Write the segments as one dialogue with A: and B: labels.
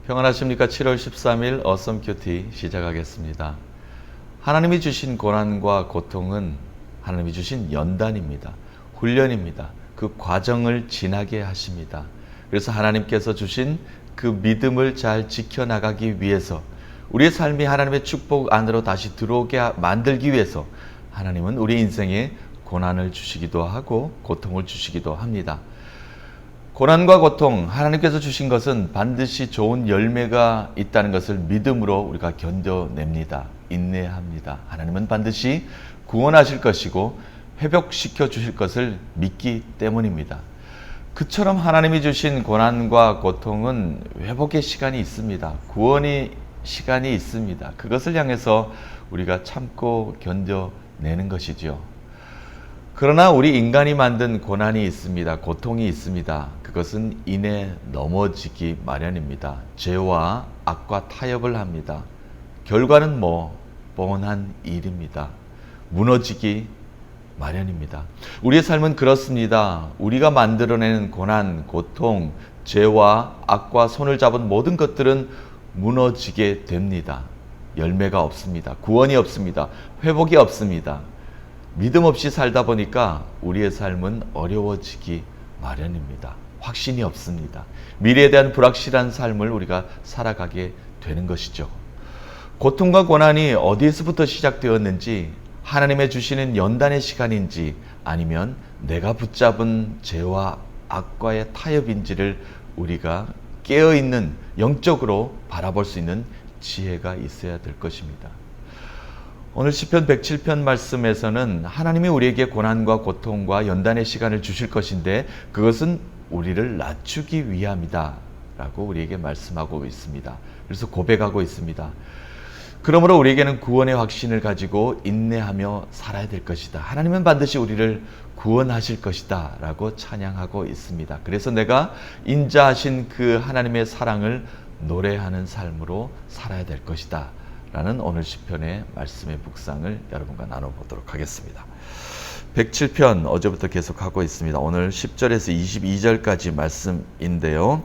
A: 평안하십니까? 7월 13일 어썸 큐티 시작하겠습니다. 하나님이 주신 고난과 고통은 하나님이 주신 연단입니다. 훈련입니다. 그 과정을 지나게 하십니다. 그래서 하나님께서 주신 그 믿음을 잘 지켜나가기 위해서, 우리의 삶이 하나님의 축복 안으로 다시 들어오게 만들기 위해서 하나님은 우리 인생에 고난을 주시기도 하고 고통을 주시기도 합니다. 고난과 고통, 하나님께서 주신 것은 반드시 좋은 열매가 있다는 것을 믿음으로 우리가 견뎌냅니다. 인내합니다. 하나님은 반드시 구원하실 것이고 회복시켜 주실 것을 믿기 때문입니다. 그처럼 하나님이 주신 고난과 고통은 회복의 시간이 있습니다. 구원의 시간이 있습니다. 그것을 향해서 우리가 참고 견뎌내는 것이죠. 그러나 우리 인간이 만든 고난이 있습니다. 고통이 있습니다. 그것은 인해 넘어지기 마련입니다. 죄와 악과 타협을 합니다. 결과는 뻔한 일입니다. 무너지기 마련입니다. 우리의 삶은 그렇습니다. 우리가 만들어내는 고난, 고통, 죄와 악과 손을 잡은 모든 것들은 무너지게 됩니다. 열매가 없습니다. 구원이 없습니다. 회복이 없습니다. 믿음 없이 살다 보니까 우리의 삶은 어려워지기 마련입니다. 확신이 없습니다. 미래에 대한 불확실한 삶을 우리가 살아가게 되는 것이죠. 고통과 고난이 어디에서부터 시작되었는지, 하나님의 주시는 연단의 시간인지, 아니면 내가 붙잡은 죄와 악과의 타협인지를 우리가 깨어있는, 영적으로 바라볼 수 있는 지혜가 있어야 될 것입니다. 오늘 시편 107편 말씀에서는 하나님이 우리에게 고난과 고통과 연단의 시간을 주실 것인데 그것은 우리를 낮추기 위함이다 라고 우리에게 말씀하고 있습니다. 그래서 고백하고 있습니다. 그러므로 우리에게는 구원의 확신을 가지고 인내하며 살아야 될 것이다. 하나님은 반드시 우리를 구원하실 것이다 라고 찬양하고 있습니다. 그래서 내가 인자하신 그 하나님의 사랑을 노래하는 삶으로 살아야 될 것이다 라는 오늘 시편의 말씀의 묵상을 여러분과 나눠보도록 하겠습니다. 107편 어제부터 계속하고 있습니다. 오늘 10절에서 22절까지 말씀인데요.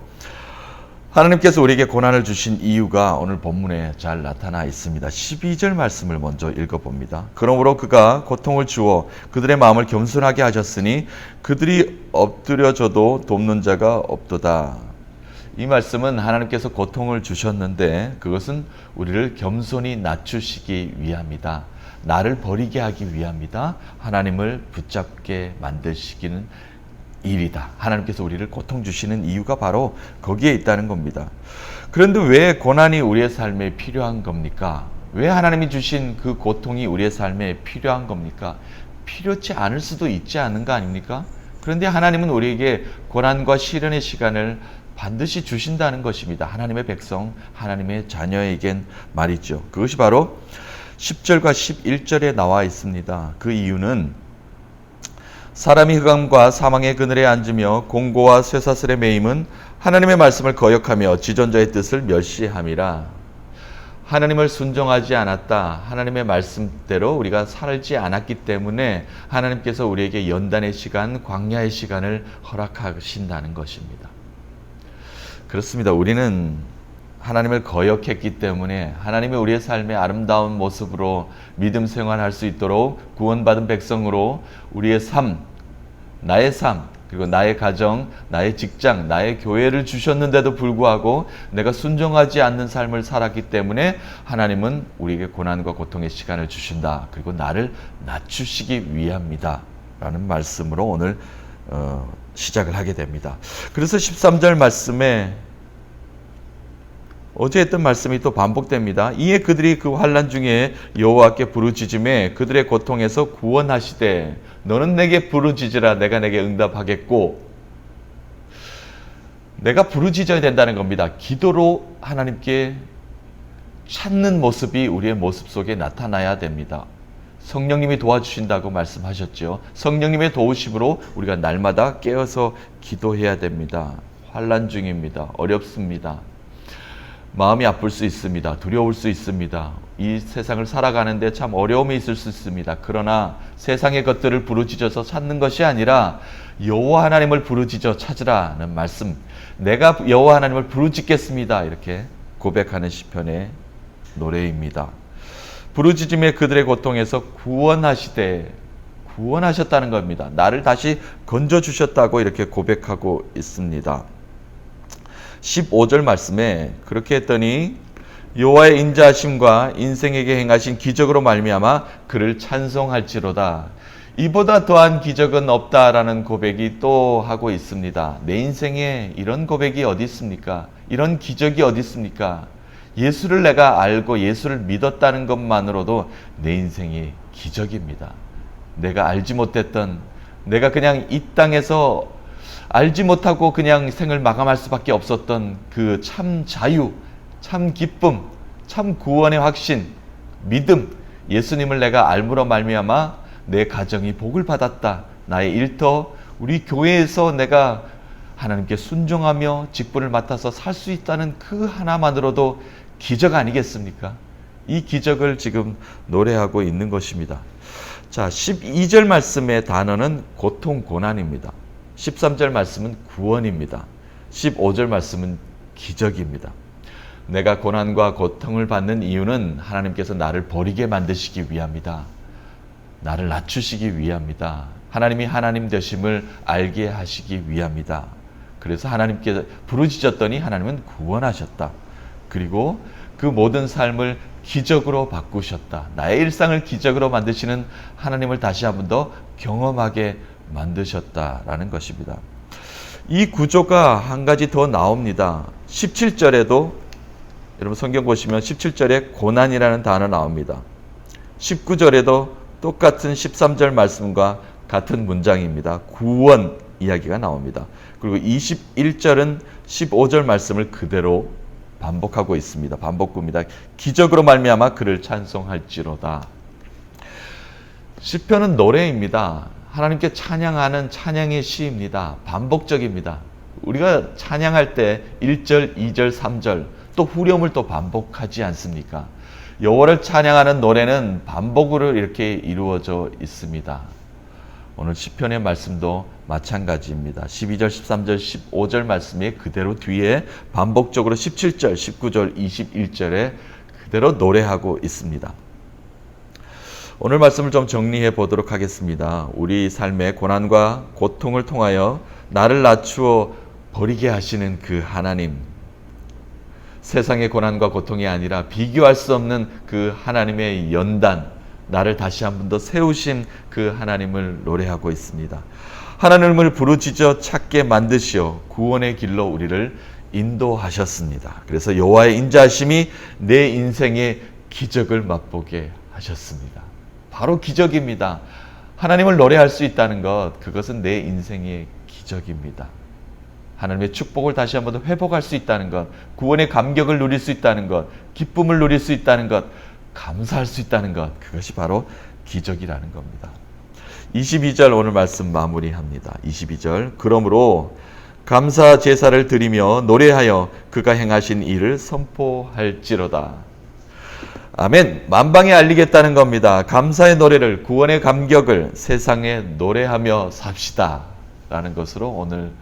A: 하나님께서 우리에게 고난을 주신 이유가 오늘 본문에 잘 나타나 있습니다. 12절 말씀을 먼저 읽어봅니다. 그러므로 그가 고통을 주어 그들의 마음을 겸손하게 하셨으니 그들이 엎드려져도 돕는 자가 없도다. 이 말씀은 하나님께서 고통을 주셨는데 그것은 우리를 겸손히 낮추시기 위함이다. 나를 버리게 하기 위함이다. 하나님을 붙잡게 만드시기는 일이다. 하나님께서 우리를 고통 주시는 이유가 바로 거기에 있다는 겁니다. 그런데 왜 고난이 우리의 삶에 필요한 겁니까? 왜 하나님이 주신 그 고통이 우리의 삶에 필요한 겁니까? 필요치 않을 수도 있지 않은 거 아닙니까? 그런데 하나님은 우리에게 고난과 시련의 시간을 반드시 주신다는 것입니다. 하나님의 백성, 하나님의 자녀에겐 말이죠. 그것이 바로 10절과 11절에 나와 있습니다. 그 이유는 사람이 흑암과 사망의 그늘에 앉으며 공고와 쇠사슬에 매임은 하나님의 말씀을 거역하며 지존자의 뜻을 멸시함이라. 하나님을 순종하지 않았다. 하나님의 말씀대로 우리가 살지 않았기 때문에 하나님께서 우리에게 연단의 시간, 광야의 시간을 허락하신다는 것입니다. 그렇습니다. 우리는 하나님을 거역했기 때문에 하나님이 우리의 삶의 아름다운 모습으로 믿음 생활할 수 있도록 구원받은 백성으로 우리의 삶, 나의 삶, 그리고 나의 가정, 나의 직장, 나의 교회를 주셨는데도 불구하고 내가 순종하지 않는 삶을 살았기 때문에 하나님은 우리에게 고난과 고통의 시간을 주신다. 그리고 나를 낮추시기 위함이다 라는 말씀으로 오늘 시작을 하게 됩니다. 그래서 13절 말씀에 어제 했던 말씀이 또 반복됩니다. 이에 그들이 그 환난 중에 여호와께 부르짖음에 그들의 고통에서 구원하시되 너는 내게 부르짖으라 내가 내게 응답하겠고. 내가 부르짖어야 된다는 겁니다. 기도로 하나님께 찾는 모습이 우리의 모습 속에 나타나야 됩니다. 성령님이 도와주신다고 말씀하셨죠. 성령님의 도우심으로 우리가 날마다 깨어서 기도해야 됩니다. 환난 중입니다. 어렵습니다. 마음이 아플 수 있습니다. 두려울 수 있습니다. 이 세상을 살아가는데 참 어려움이 있을 수 있습니다. 그러나 세상의 것들을 부르짖어서 찾는 것이 아니라 여호와 하나님을 부르짖어 찾으라는 말씀. 내가 여호와 하나님을 부르짖겠습니다. 이렇게 고백하는 시편의 노래입니다. 부르짖음의 그들의 고통에서 구원하셨다는 겁니다. 나를 다시 건져주셨다고 이렇게 고백하고 있습니다. 15절 말씀에 그렇게 했더니 여호와의 인자하심과 인생에게 행하신 기적으로 말미암아 그를 찬송할지로다. 이보다 더한 기적은 없다라는 고백이 또 하고 있습니다. 내 인생에 이런 고백이 어디 있습니까? 이런 기적이 어디 있습니까? 예수를 내가 알고 예수를 믿었다는 것만으로도 내 인생이 기적입니다. 내가 알지 못했던, 내가 그냥 이 땅에서 알지 못하고 그냥 생을 마감할 수밖에 없었던 그 참 자유, 참 기쁨, 참 구원의 확신, 믿음, 예수님을 내가 알므로 말미암아 내 가정이 복을 받았다. 나의 일터, 우리 교회에서 내가 하나님께 순종하며 직분을 맡아서 살 수 있다는 그 하나만으로도 기적 아니겠습니까? 이 기적을 지금 노래하고 있는 것입니다. 자, 12절 말씀의 단어는 고통, 고난입니다. 13절 말씀은 구원입니다. 15절 말씀은 기적입니다. 내가 고난과 고통을 받는 이유는 하나님께서 나를 버리게 만드시기 위함이다. 나를 낮추시기 위함이다. 하나님이 하나님 되심을 알게 하시기 위함이다. 그래서 하나님께 부르짖었더니 하나님은 구원하셨다. 그리고 그 모든 삶을 기적으로 바꾸셨다. 나의 일상을 기적으로 만드시는 하나님을 다시 한 번 더 경험하게 만드셨다라는 것입니다. 이 구조가 한 가지 더 나옵니다. 17절에도 여러분 성경 보시면 17절에 고난이라는 단어 나옵니다. 19절에도 똑같은 13절 말씀과 같은 문장입니다. 구원 이야기가 나옵니다. 그리고 21절은 15절 말씀을 그대로 반복하고 있습니다. 반복구입니다. 기적으로 말미암아 그를 찬송할지로다. 시편은 노래입니다. 하나님께 찬양하는 찬양의 시입니다. 반복적입니다. 우리가 찬양할 때 1절, 2절, 3절 또 후렴을 또 반복하지 않습니까? 여호와를 찬양하는 노래는 반복으로 이렇게 이루어져 있습니다. 오늘 시편의 말씀도 마찬가지입니다. 12절, 13절, 15절 말씀이 그대로 뒤에 반복적으로 17절, 19절, 21절에 그대로 노래하고 있습니다. 오늘 말씀을 좀 정리해 보도록 하겠습니다. 우리 삶의 고난과 고통을 통하여 나를 낮추어 버리게 하시는 그 하나님, 세상의 고난과 고통이 아니라 비교할 수 없는 그 하나님의 연단, 나를 다시 한 번 더 세우신 그 하나님을 노래하고 있습니다. 하나님을 부르짖어 찾게 만드시어 구원의 길로 우리를 인도하셨습니다. 그래서 여호와의 인자하심이 내 인생의 기적을 맛보게 하셨습니다. 바로 기적입니다. 하나님을 노래할 수 있다는 것, 그것은 내 인생의 기적입니다. 하나님의 축복을 다시 한 번 더 회복할 수 있다는 것, 구원의 감격을 누릴 수 있다는 것, 기쁨을 누릴 수 있다는 것, 감사할 수 있다는 것, 그것이 바로 기적이라는 겁니다. 22절 오늘 말씀 마무리합니다. 22절 그러므로 감사 제사를 드리며 노래하여 그가 행하신 일을 선포할지로다. 아멘. 만방에 알리겠다는 겁니다. 감사의 노래를, 구원의 감격을 세상에 노래하며 삽시다 라는 것으로 오늘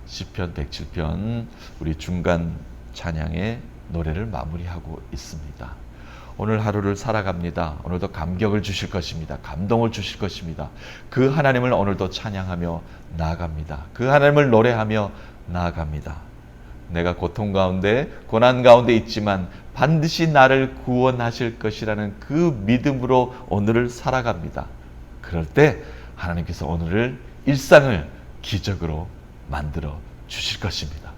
A: 시편 107편 우리 중간 찬양의 노래를 마무리하고 있습니다. 오늘 하루를 살아갑니다. 오늘도 감격을 주실 것입니다. 감동을 주실 것입니다. 그 하나님을 오늘도 찬양하며 나아갑니다. 그 하나님을 노래하며 나아갑니다. 내가 고통 가운데 고난 가운데 있지만 반드시 나를 구원하실 것이라는 그 믿음으로 오늘을 살아갑니다. 그럴 때 하나님께서 오늘을 일상을 기적으로 만들어 주실 것입니다.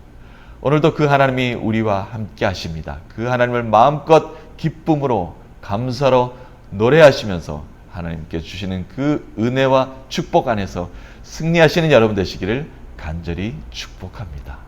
A: 오늘도 그 하나님이 우리와 함께 하십니다. 그 하나님을 마음껏 기쁨으로 감사로 노래하시면서 하나님께 주시는 그 은혜와 축복 안에서 승리하시는 여러분 되시기를 간절히 축복합니다.